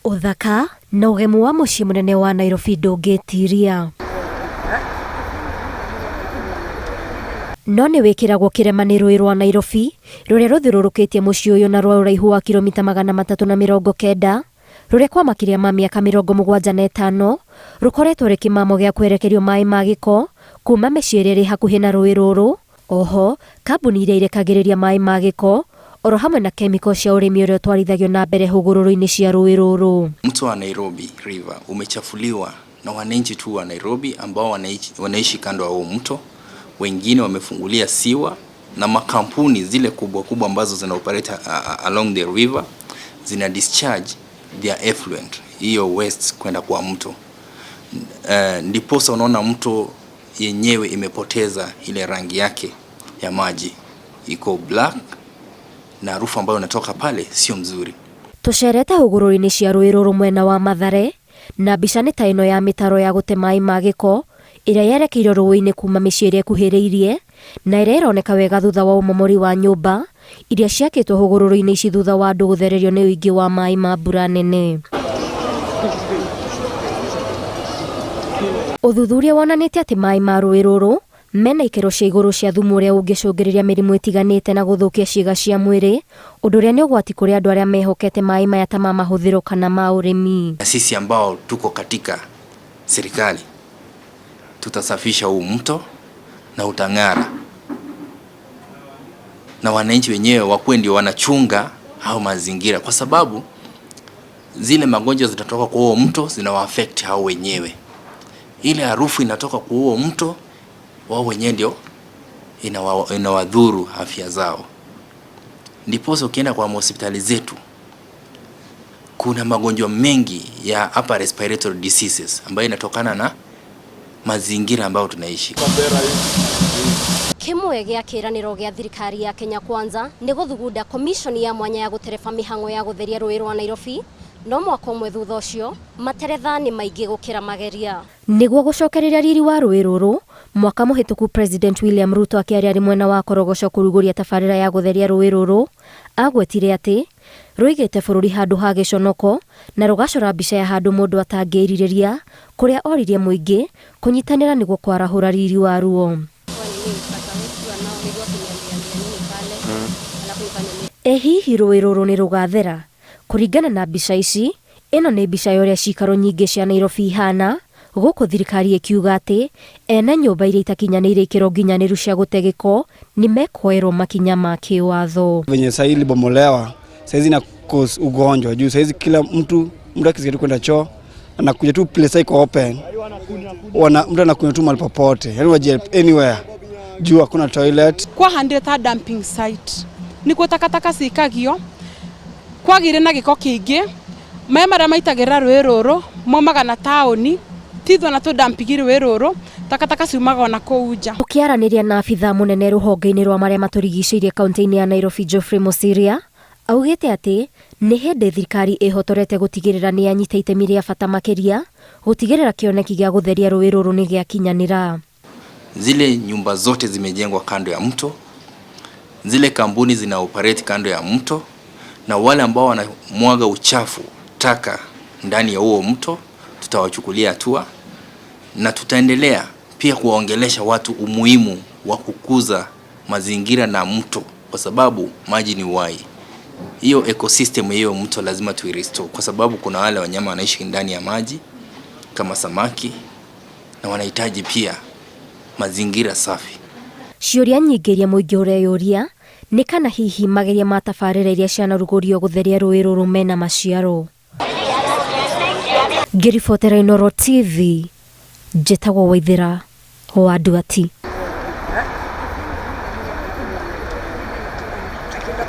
Uthaka na ugemu wa muciĩ munene wa Nairobi ndũngĩtiria. No nĩ wĩkĩragwo kĩrema nĩ rũĩ rwa Nairobi rũrĩa rũthiũrũrũkĩtie mũciĩ ũyũ na rwa ũraihu wa kilomita 390, rũrĩa kwa makĩria ma mĩaka 75 rũkoretwo rĩkĩmamo gĩa kwerekerio maĩ ma gĩko kuma mĩciĩ ĩrĩa ĩrĩ hakuhĩ na rũĩ rũrũ. Oho, kambuni iria irekagĩrĩria maĩ ma gĩko oro hamwe na kemiko cia ũrĩmi ũrĩa ũtwarithagio na mbere hũgũrũrũ-inĩ cia rũĩ rũrũ. Mto wa Nairobi River umechafuliwa na wananchi tu wa Nairobi ambao wanaishi kando ya huo mto. Wengine wamefungulia siwa na makampuni zile kubwa kubwa ambazo zina operate along the river zina discharge their effluent, hiyo waste kwenda kwa mto. Ndiposa unaona mto yenyewe imepoteza ile rangi yake ya maji, iko black na harufu ambayo inatoka pale sio mzuri. Tucerete hũgũrũrũ-inĩ cia rũĩ rũrũ mwena wa Mathare na mbica nĩ ta ĩno ya mĩtaro ya gũte maĩ ma gĩko ĩrĩa yerekeire rũĩ-inĩ kuma mĩciĩ ĩrĩa ĩkuhĩrĩirie na ĩrĩa ĩroneka wega thutha wa ũmomori wa nyũmba iria ciakĩtwo hũgũrũrũ-inĩ ici thutha wa andũ gũthererio nĩ ũingĩ wa maĩ ma mbura nene. Ũthuthuria wonanĩtie atĩ maĩ ma rũĩ rũrũ mena ikĩro cia igũrũ cia thumu ũrĩa ũngĩcũngĩrĩria mĩrimũ ĩtiganĩte na gũthũkia ciĩga cia mwĩrĩ, ũndũ ũrĩa nĩ ũgwati kũrĩ andũ arĩa mehokete maĩ maya ta ma mahũthĩro kana ma ũrĩmi. Sisi ambao tuko katika serikali tutasafisha huu mto na utang'ara, na wananchi wenyewe wakuwe ndio wanachunga hao mazingira, kwa sababu zile magonjwa zinatoka kwa huo mto zinawa-affect hao wenyewe. Ile harufu inatoka kwa huo mto, wao wenyewe ndio inawadhuru afya zao. Ndiposa ukienda kwa hospitali zetu kuna magonjwa mengi ya upper respiratory diseases ambayo inatokana na mazingira ambayo tunaishi. Kimwe gĩa kĩranĩro gĩa thirikari ya Kenya Kwanza nĩ gũthugunda komishoni ya mwanya ya gũtereba mĩhang'o ya gũtheria rũĩ rwa Nairobi, no mwaka ũmwe thutha ũcio materetha nĩ maingĩ gũkĩra mageria. Nĩguo gũcokereria riri wa rũĩ rũrũ, mwaka mũhĩtũku President William Ruto akĩaria arĩ mwena wa Korogoco kũrugũria tabarĩra ya gũtheria rũĩ rũrũ, agwetire atĩ rũigĩte bũrũri handũ ha gĩconoko na rũgacora mbica ya handũ mũndũ atangĩĩrirĩria, kũrĩa oririe mũingĩ kũnyitanĩra nĩguo kwarahũra riri wa ruo. Hihi rũĩ rũrũ nĩ rũgathera? Kũringana na mbica ici, ĩno nĩ mbica ya ũrĩa cikaro nyingĩ cia Nairobi ihana, gũkũ thirikari ĩkiuga atĩ ene nyũmba iria itakinyanĩire ikĩro nginyanĩru cia gũte gĩko nĩ mekwoerwo makinya ma kĩwatho. Venye sasa hili bomolewa, saizi na cause ugonjwa juu saizi kila mtu akisikia kwenda choo anakuja tu place iko open, mtu anakunywa tu mahali popote, yani waje anywhere juu hakuna toilet. Kwa handeta dumping site nikuo takataka cikagio kwagire na gĩko kĩingĩ maĩ marĩa maitagĩrĩra rũĩ rũrũ momaga na taũni tithwa na tũdampigi rũĩ rũrũ takataka ciumaga na kũu nja. Ũkĩaranĩria na abitha mũnene rũhonge-inĩ rwa marĩa matũrigicĩirie kaunti-inĩ ya Nairobi Geoffrey Musiria augĩte atĩ nĩ hĩndĩ thirikari ĩhotorete gũtigĩrĩra nĩ yanyita itemi rĩa bata makĩria gũtigĩrĩra kĩoneki gĩa gũtheria rũĩ rũrũ nĩ gĩakinyanĩra. Zile nyumba zote zimejengwa kando ya mto, zile kampuni zina operate kando ya mto, na wale ambao wanamwaga uchafu taka ndani ya huo mto tutawachukulia hatua, na tutaendelea pia kuwaongelesha watu umuhimu wa kukuza mazingira na mto, kwa sababu maji ni uhai. Hiyo ecosystem hiyo mto lazima tuirestore, kwa sababu kuna wale wanyama wanaishi ndani ya maji kama samaki na wanahitaji pia mazingira safi. Ciũria nyingĩ iria mũingĩ ũreyũria nĩ kana hihi mageria ma tabarĩra iria cianarugũrio gũtheria rũĩ rũrũ mena maciaro. Ngĩribotera Inooro TV, njĩtagwo Waithĩra wa Nduati.